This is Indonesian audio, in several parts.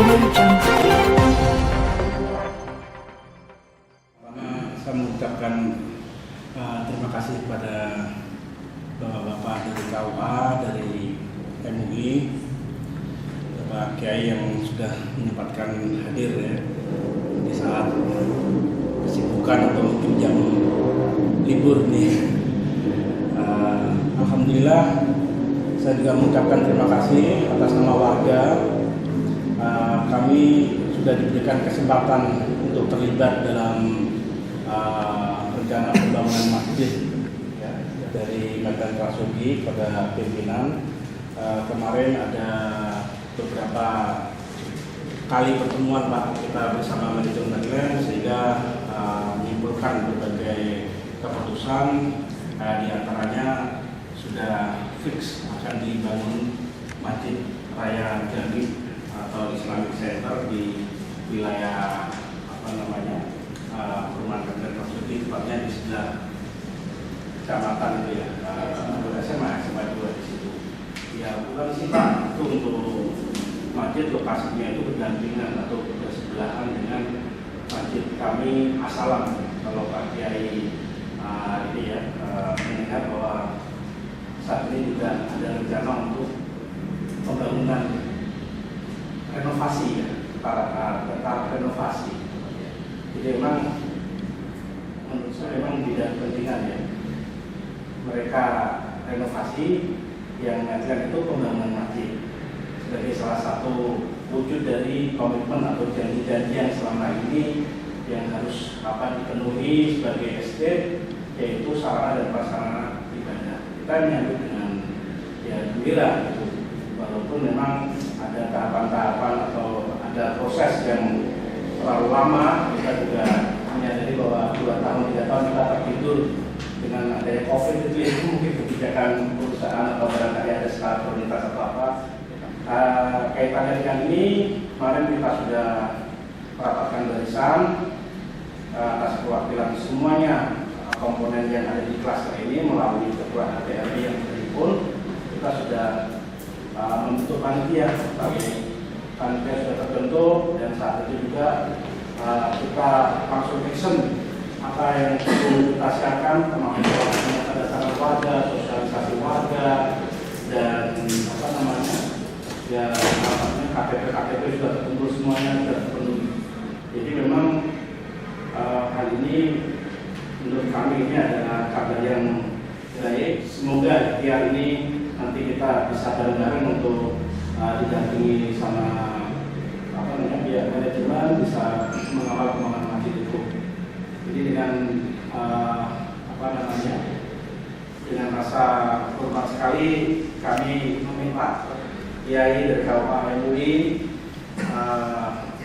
Saya mengucapkan terima kasih kepada Bapak-Bapak dari KUA, dari MUI, Bapak Kiai yang sudah menyempatkan hadir ya, di saat kesibukan atau mungkin jam libur nih. Alhamdulillah, saya juga mengucapkan terima kasih atas nama warga. Kami sudah diberikan kesempatan untuk terlibat dalam rencana pembangunan masjid ya, dari Medan Trasugi pada pimpinan. Kemarin ada beberapa kali pertemuan Pak kita bersama manajemen Medland sehingga menyimpulkan berbagai keputusan, di antaranya sudah fix akan dibangun Masjid Raya Jami atau Islamic Center di wilayah perumahan Medan Trasugi, tepatnya di sebelah kecamatan itu ya, SMA 2 di situ. Ya bukan sih Pak, itu untuk masjid lokasinya itu berdampingan atau bersebelahan dengan masjid kami Asalam. Kalau Pak Kiai ini ya mengingat bahwa saat ini juga ada rencana untuk pembangunan renovasi ya, tahap renovasi. Jadi memang menurut saya memang tidak kepentingan ya mereka renovasi, yang mengajarkan itu pembangunan masjid sebagai salah satu wujud dari komitmen atau janji-janji yang selama ini yang harus dipenuhi sebagai estate, yaitu sarana dan prasarana ibadah. Kita menyambut dengan ya gembira gitu, walaupun memang ada tahapan-tahapan atau ada proses yang terlalu lama. Kita juga menyadari bahwa 2 tahun 3 tahun kita tertidur dengan adanya COVID itu ya, mungkin kebijakan perusahaan atau barangkali ada skala prioritas atau apa. Kaitannya dengan ini, kemarin kita sudah merapatkan barisan atas perwakilan semuanya komponen yang ada di klaster ini melalui ketua HPRD yang berhimpun. Kita sudah membentuk panitia, panitia sudah terbentuk, dan saat itu juga kita langsung action apa yang perlu kita siapkan, termasuk dasar warga, sosialisasi warga, dan KTP sudah terkumpul semuanya, sudah terpenuhi. Jadi memang hal ini menurut kami ini adalah kabar yang baik. Semoga ikhtiar ini nanti kita bisa bareng-bareng untuk didampingi sama pihak manajemen bisa mengawal pembangunan masjid itu. Jadi dengan dengan rasa hormat sekali kami meminta Kiai dari Kabupaten MUI,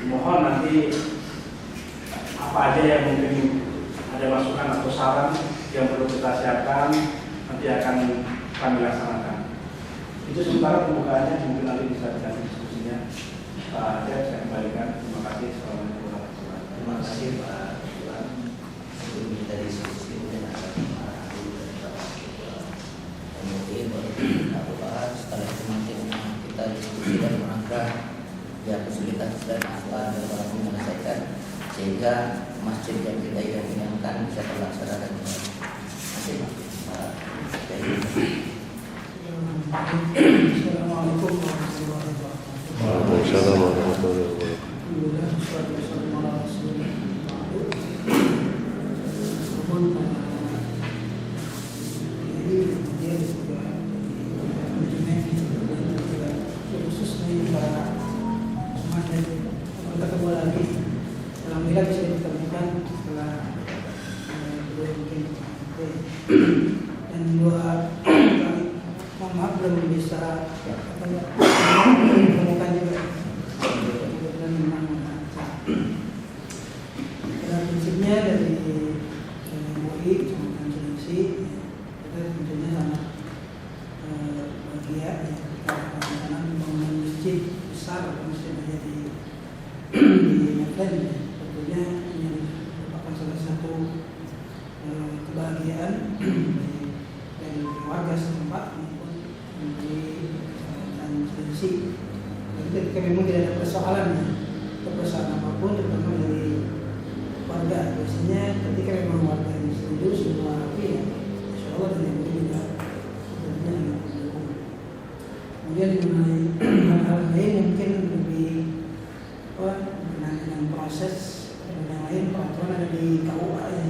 mohon nanti apa aja yang mungkin ada masukan atau saran yang perlu kita siapkan nanti akan kami laksanakan. Itu sementara pembukaannya, mungkin nanti bisa kita diskusinya. Pak Acep, saya kembalikan. Terima kasih. Assalamualaikum warahmatullahi wabarakatuh. Terima kasih Pak Tuan. Sebelum kita diskusi dengan mungkin aku bahas setelah itu nanti kita diskusi dan merangkak ya kesulitan dan apa dan orang menyelesaikan sehingga masjid yang kita inginkan bisa terlaksana dan terima kasih Pak. Assalamualaikum warahmatullahi wabarakatuh. Waalaikumsalam warahmatullahi wabarakatuh. Alhamdulillah bisa ditemukan setelah mungkin dan 2 kali mohon maaf belum bisa ditemukan juga. Kebetulan memang pada prinsipnya dari MUI Kecamatan Sulawesi kita tentunya sangat bahagia ya kita melaksanakan pembangunan masjid besar atau masjid ada di Medan. Tentunya ini merupakan salah satu kebahagiaan dari warga setempat maupun dari Kecamatan Sulawesi. Dan ketika memang tidak ada persoalan apapun terutama dari warga. Biasanya ketika memang warga ini setuju semua pihak, insya Allah tidak mungkin juga tentunya mendukung. Kemudian mengenai hal lain mungkin lebih berkenaan dengan proses yang lain, peraturan ada di KUA ya.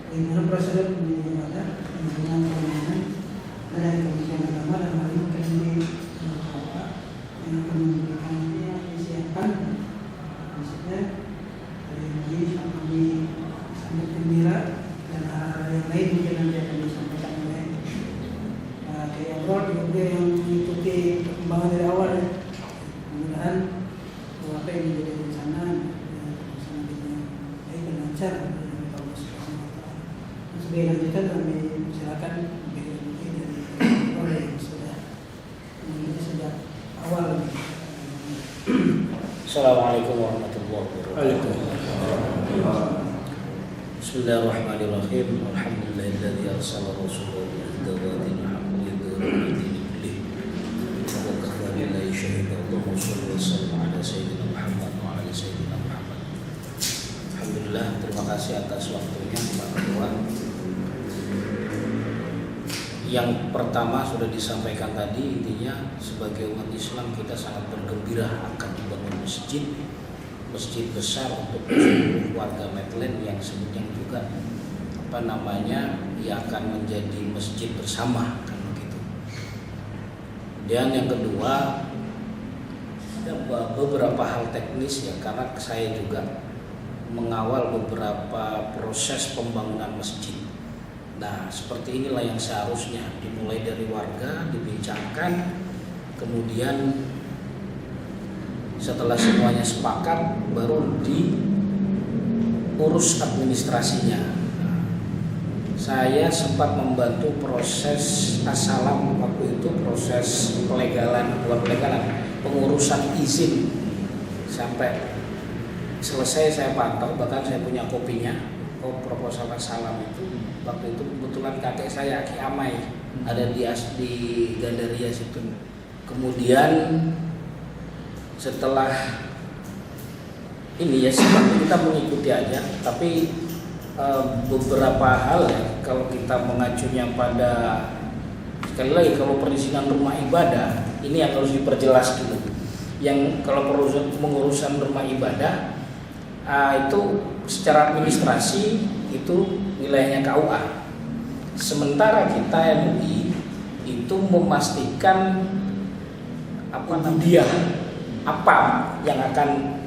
Bagaimana prosedur pemilihan ibadah dengan pemilihan ada di Kementerian Agama dan hal ini mungkin di KUA yang akan memberikannya disiapkan. Maksudnya dari sampai disambut gembira dan hal-hal yang lain mungkin nanti akan disampaikan oleh Kiai Abrol juga yang mengikuti perkembangan dari awal ya. Mudah-mudahan apa yang menjadi rencana kita baik dan lancar. Sebagai lanjutan kami silakan dari oleh yang sudah mengikuti sejak awal. Assalamualaikum warahmatullahi wabarakatuh. Bismillahirrahmanirrahim. Alhamdulillahilladzi arsala rasulahu bil huda wa dinil haqqi liyudhhirahu 'ala dini kullih. Wa kafa billahi shahidan. Allahumma shalli wa sallim ala sayyidina Muhammad wa ala sayyidina Muhammad. Alhamdulillah, terima kasih atas waktunya Pak Ketua. Yang pertama sudah disampaikan tadi, intinya sebagai umat Islam kita sangat bergembira akan dibangun masjid besar untuk seluruh warga Medland yang sebutnya juga yang akan menjadi masjid bersama kan begitu. Dan yang kedua ada beberapa hal teknis ya, karena saya juga mengawal beberapa proses pembangunan masjid. Nah, seperti inilah yang seharusnya dimulai dari warga, dibincangkan, kemudian setelah semuanya sepakat baru diurus administrasinya. Saya sempat membantu proses asalam waktu itu, proses pengurusan izin sampai selesai saya pantau, bahkan saya punya kopinya. Proposal asalam itu waktu itu kebetulan kakek saya Aki Amai ada di Gandaria situ. Kemudian setelah ini ya seperti kita mengikuti aja, tapi beberapa hal ya, kalau kita mengacunya pada sekali lagi kalau perizinan rumah ibadah ini yang harus diperjelas dulu. Yang kalau pengurusan rumah ibadah itu secara administrasi itu wilayahnya KUA. Sementara kita MUI itu memastikan apa yang akan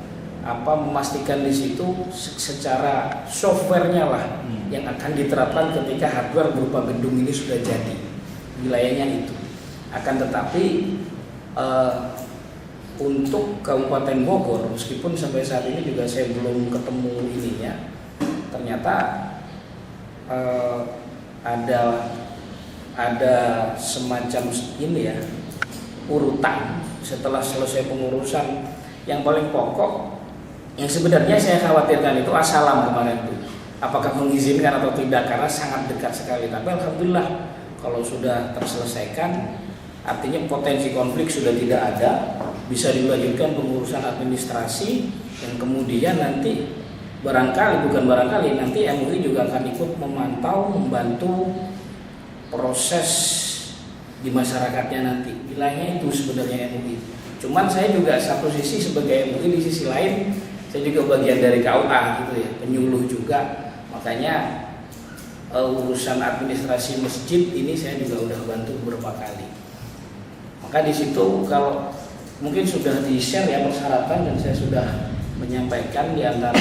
memastikan di situ secara softwarenya lah yang akan diterapkan ketika hardware berupa gedung ini sudah jadi, wilayahnya itu. Akan tetapi untuk Kabupaten Bogor, meskipun sampai saat ini juga saya belum ketemu ininya, ternyata ada semacam ini ya, urutan setelah selesai pengurusan. Yang paling pokok yang sebenarnya saya khawatirkan itu asalam kemarin itu, apakah mengizinkan atau tidak, karena sangat dekat sekali. Tapi alhamdulillah kalau sudah terselesaikan, artinya potensi konflik sudah tidak ada, bisa dilanjutkan pengurusan administrasi, dan kemudian nanti nanti MUI juga akan ikut memantau, membantu proses di masyarakatnya nanti. Wilayahnya itu sebenarnya MUI. Cuman saya juga satu sisi sebagai MUI, di sisi lain saya juga bagian dari KUA gitu ya, penyuluh juga. Makanya urusan administrasi masjid ini saya juga udah bantu beberapa kali. Maka di situ kalau mungkin sudah di-share ya persyaratan, dan saya sudah menyampaikan di antara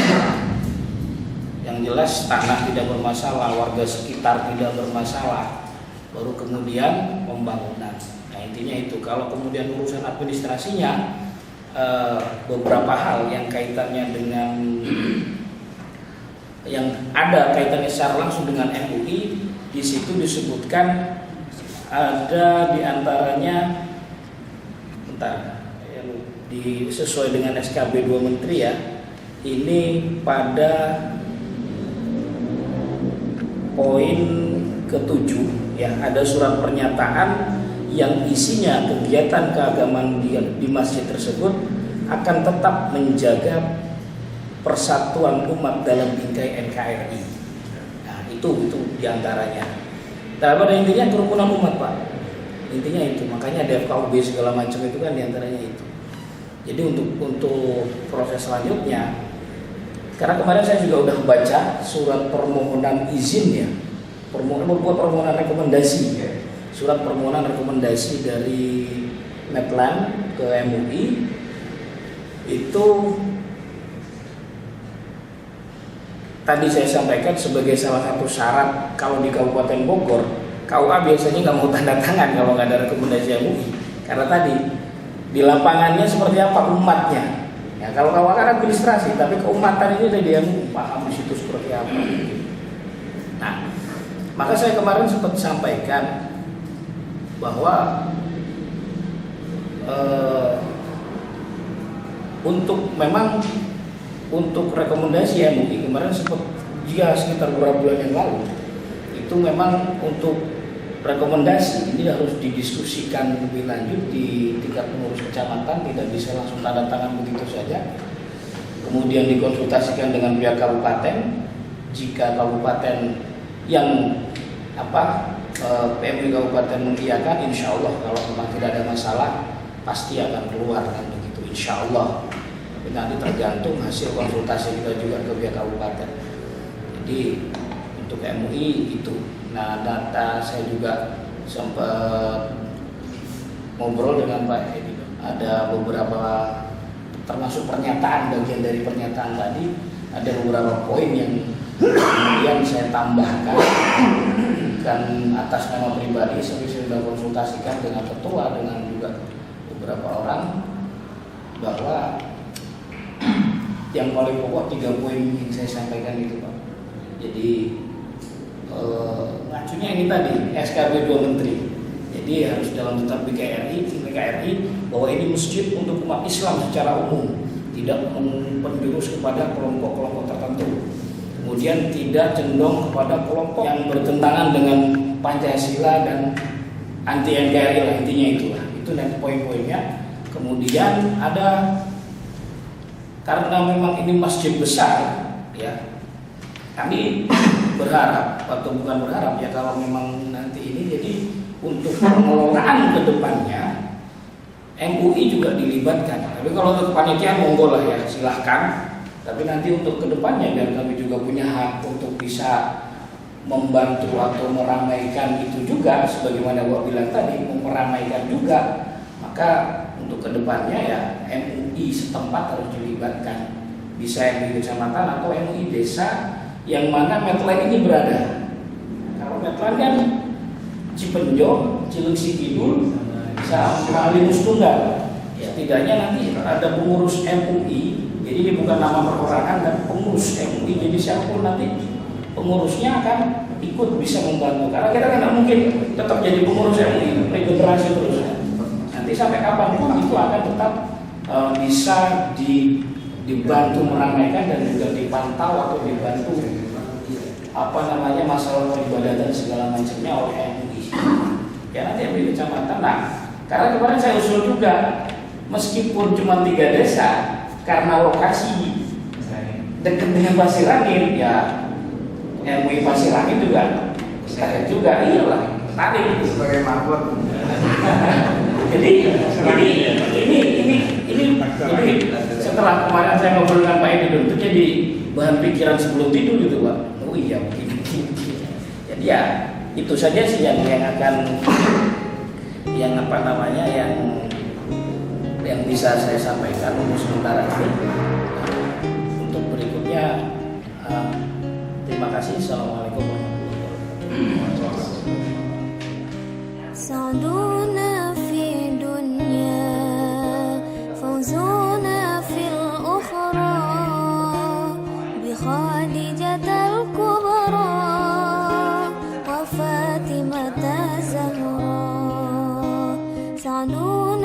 yang jelas tanah tidak bermasalah, warga sekitar tidak bermasalah, baru kemudian pembangunan. Nah intinya itu. Kalau kemudian urusan administrasinya beberapa hal yang kaitannya dengan yang ada kaitannya secara langsung dengan MUI, di situ disebutkan ada di antaranya sesuai dengan SKB 2 Menteri ya, ini pada poin ke-7 ya, ada surat pernyataan yang isinya kegiatan keagamaan di masjid tersebut akan tetap menjaga persatuan umat dalam bingkai NKRI. Nah, itu diantaranya. Nah, pada intinya kerukunan umat, Pak. Intinya itu. Makanya ada FKUB segala macam itu kan diantaranya itu. Jadi untuk proses selanjutnya, karena kemarin saya juga udah baca surat permohonan izin ya, permohonan rekomendasi ya. Surat permohonan rekomendasi dari Medlan ke MUI itu tadi saya sampaikan sebagai salah satu syarat kalau di Kabupaten Bogor, KUA biasanya nggak mau tanda tangan kalau nggak ada rekomendasi MUI, karena tadi di lapangannya seperti apa umatnya. Ya, kalau KUA kan administrasi, tapi keumatan ini dari MUI paham di situ seperti apa. Nah, maka saya kemarin sempat sampaikan bahwa untuk rekomendasi MUI kemarin sempat sekitar beberapa bulan yang lalu itu memang untuk rekomendasi ini harus didiskusikan lebih lanjut di tingkat pengurus kecamatan, tidak bisa langsung tanda tangan begitu saja. Kemudian dikonsultasikan dengan pihak kabupaten. Jika kabupaten yang PMUI kabupaten mengiyakan, insya Allah kalau memang tidak ada masalah pasti akan keluar kan begitu, insya Allah. Tapi nanti tergantung hasil konsultasi kita juga ke pihak kabupaten. Jadi untuk MUI itu. Nah, data saya juga sempat ngobrol dengan Pak Edi. Ada beberapa, termasuk pernyataan, bagian dari pernyataan tadi, ada beberapa poin yang kemudian saya tambahkan kan atas nama pribadi. Saya sudah konsultasikan dengan ketua, dengan juga beberapa orang, bahwa yang paling pokok 3 poin yang saya sampaikan itu, Pak. Jadi ngacunya ini tadi SKB 2 Menteri. Jadi harus dalam tetap BKRI bahwa ini masjid untuk umat Islam secara umum, tidak menjurus kepada kelompok-kelompok tertentu. Kemudian tidak cenderung kepada kelompok yang bertentangan dengan Pancasila dan anti NKRI lah, intinya itulah. Itu nanti poin-poinnya. Kemudian ada, karena memang ini masjid besar ya, kami berharap atau bukan berharap ya, kalau memang nanti ini jadi untuk pengelolaan ke depannya MUI juga dilibatkan. Tapi kalau untuk panitia monggo lah ya, silahkan. Tapi nanti untuk ke depannya biar kami juga punya hak untuk bisa membantu atau meramaikan itu juga, sebagaimana Bapak bilang tadi, meramaikan juga. Maka untuk ke depannya ya MUI setempat harus dilibatkan. Bisa MUI kecamatan atau MUI desa yang mana Medlan ini berada. Kalau Medlan kan Cipenjo, Cilengsi Kidul, sama Linus Tunggal. Setidaknya nanti ada pengurus MUI. Jadi ini bukan nama perorangan dan pengurus MUI. Jadi siapapun nanti pengurusnya akan ikut bisa membantu. Karena kita kan nggak mungkin tetap jadi pengurus MUI regenerasi terus. Nanti sampai kapanpun itu akan tetap bisa dibantu meramaikan dan juga dipantau atau dibantu masalah peribadatan segala macamnya oleh MUI. Ya nanti MUI kecamatan. Nah, karena kemarin saya usul juga, meskipun cuma 3 desa, karena lokasi dekat dengan Pasir Angin, ya MUI Pasir Angin juga saya juga iyalah tarik sebagai marbot. Jadi ini setelah kemarin saya ngobrol dengan Pak Edi, itu jadi bahan pikiran sebelum tidur gitu, Pak. Oh iya begini. Jadi ya itu saja sih yang akan yang bisa saya sampaikan untuk sementara ini. Untuk berikutnya, terima kasih. Assalamualaikum warahmatullahi wabarakatuh. سعدونا في دنيا فوزونا في الأخرى بخادجة الكبرى وفاطمة الزهراء سعدونا